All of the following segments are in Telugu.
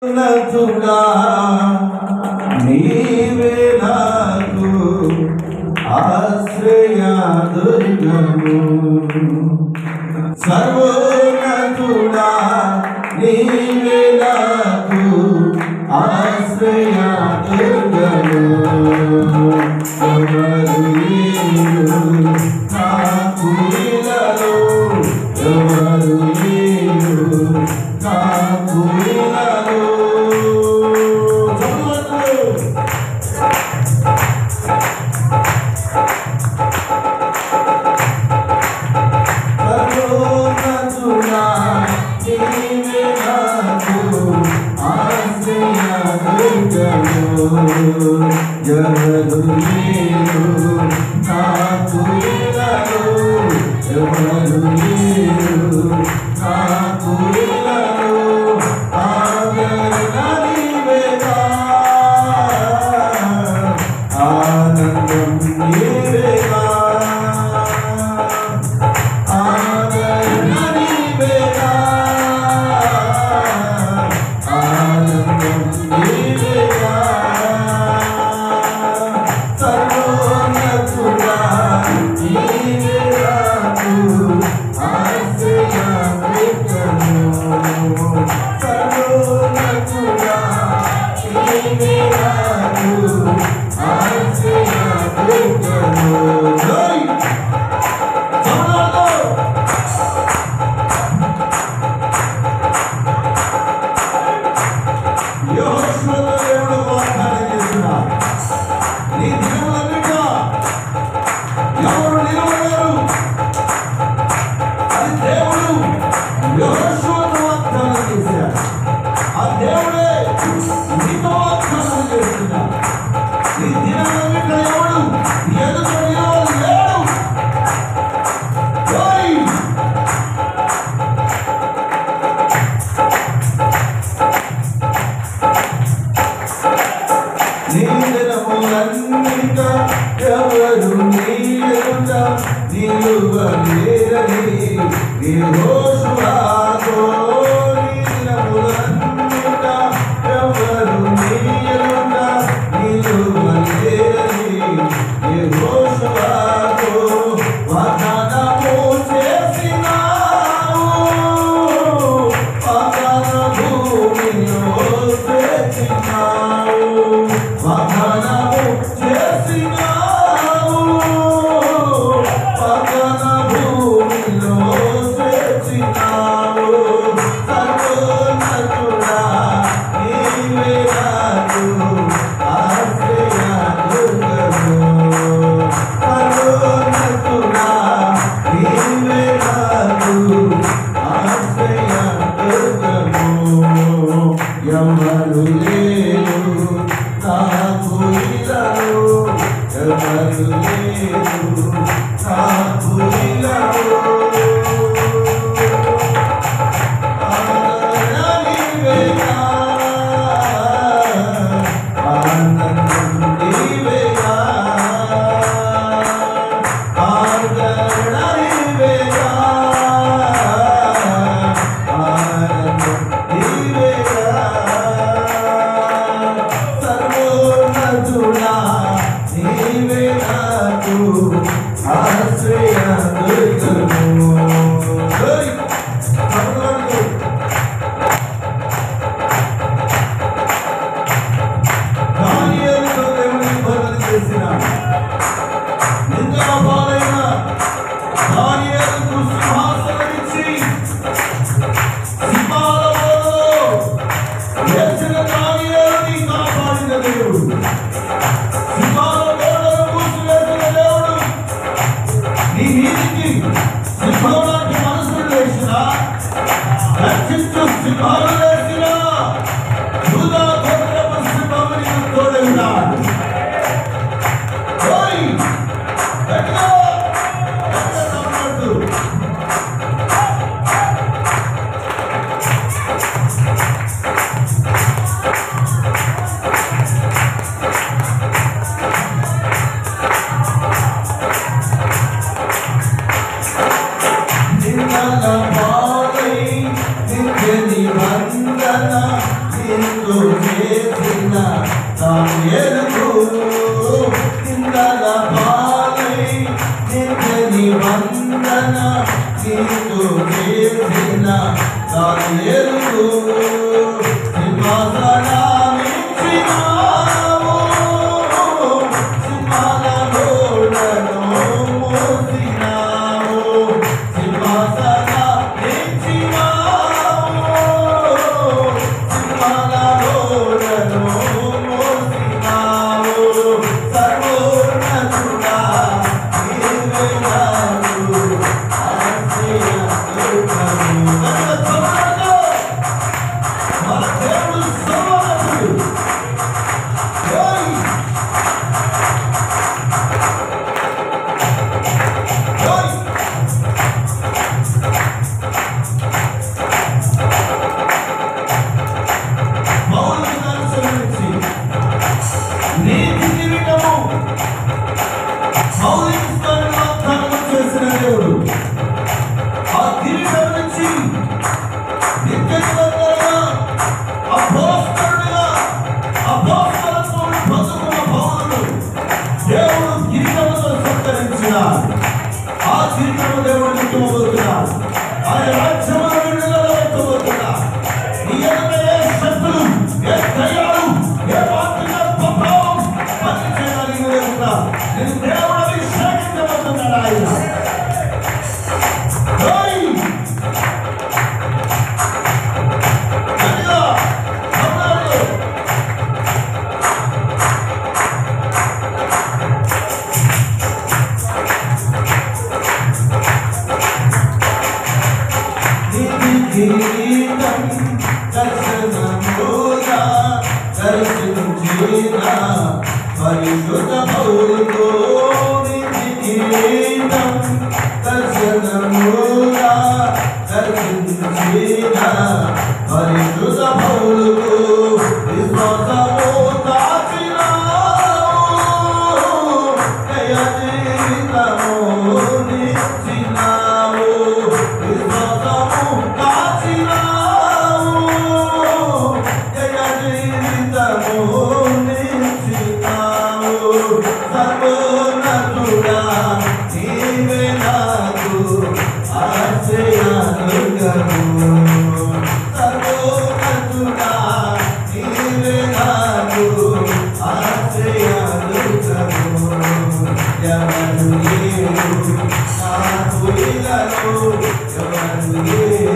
నతుడా నీవే నాకు ఆశ్రయదుర్గము సర్వోన్నతుడా నీవే నాకు ఆశ్రయదుర్గము ఎవరు లేరు నాకు ఇలలో ఎవరు లేరు నాకు ఇలలో సర్వోన్నతుడా నీవే నాకు ఆశ్రయదుర్గము ఎవరు లేరు నాకు ఇలలో ఎవరు లేరు నాకు ఇలలో ఆదరణ నీవేగా ఆనందం నీవేగా ఆదరణ నీవేగా ఆనందం నీవేగా సర్వోన్నతుడా నీవే నాకు ఆశ్రయదుర్గము సర్వోన్నతుడా నీవే నాకు ఆశ్రయదుర్గము యెహోషువతో దేవుడు వాగ్దానం చేస్తున్నాడు. నీ దినములన్నిట ఎవరు నిలవలేరు. అది దేవుడు యెహోషువతో వాగ్దానం చేశాడు. ఆ దేవుడే నీతో వాగ్దానం చేస్తున్నాడు. నీ దినములన్నిట ఎవడు నీ ఎదుట నిలవలేడు. నీ దినములన్నిట ఎవరు నీ ఎదుట నిలువలేరని యెహోషువతో నీ దినములన్నిట ఎవరు నీ ఎదుట నిలువలేరని యెహోషువతో వాగ్దానము చేసినావు. వాగ్దాన భూమిలో చేసినావు. వాగ్దానము చేసినావు. వాగ్దాన భూమిలో చేసినావు. సర్వోన్నతుడా నీవే నాకు ఆశ్రయదుర్గము సర్వోన్నతుడా నీవే నాకు ఆశ్రయదుర్గము ఎవరు లేరు నాకు ఇలలో ఎవరు లేరు నాకు ఇలలో ఆదరణ నీవేగా ఆనందం నీవేగా ఆదరణ నీవేగా ఆనందం నీవేగా దానియేలుకు ఇందల పాలై నిత్య నిబంధన నీతో చేసిన దానియేలుకు సింహాసనమిచ్చినావు సింహాల గోడను మోసినావు సింహాసనమిచ్చినావు సింహాల గోడను మోసినావు సర్వోన్నతుడా నీవే నాకు ఆ జీవితంలో దేవుడు నిత్యమవుతున్నాడు. ఆయన రాజ్యంలో విడుదల వ్యక్తమవుతున్నాడు. నీ ఎదుట ఏ శక్తులు, ఏ దయ్యాలు, ఏ వాక్య ప్రభావం పని చేయడానికి లేకుండా నేను దేవుడు అభిషేకించబడుతున్నాడు. ఆయన పరిశుద్ధ పౌరుతో దర్శనముగా దర్శించిన పరిశుద్ధ పౌరుతో విశ్వాసము దాచినావు జయ జీవితము నిచ్చినావు విశ్వాసము దాచినావు జయ జీవితము సర్వోన్నతుడా నీవే నాకు ఆశ్రయదుర్గము సర్వోన్నతుడా నీవే నాకు ఆశ్రయదుర్గము ఎవరు లేరు నాకు ఇలను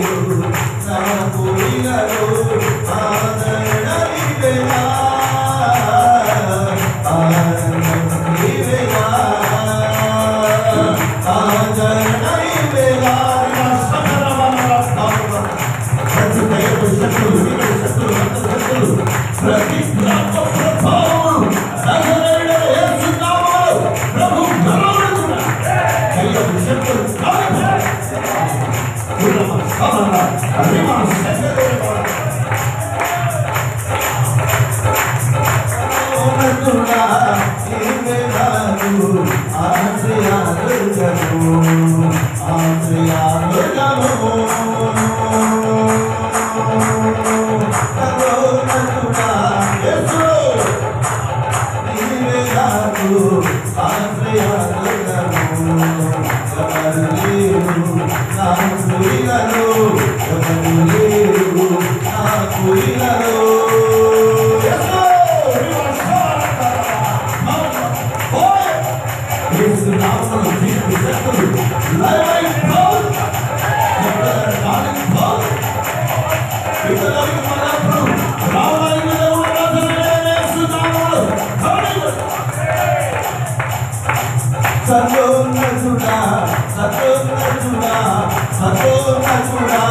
ఎవరు లేరు నాకు ఇలను ఆదరణ నీవేనా సర్వోన్నతుడా సర్వోన్నతుడా సర్వోన్నతుడా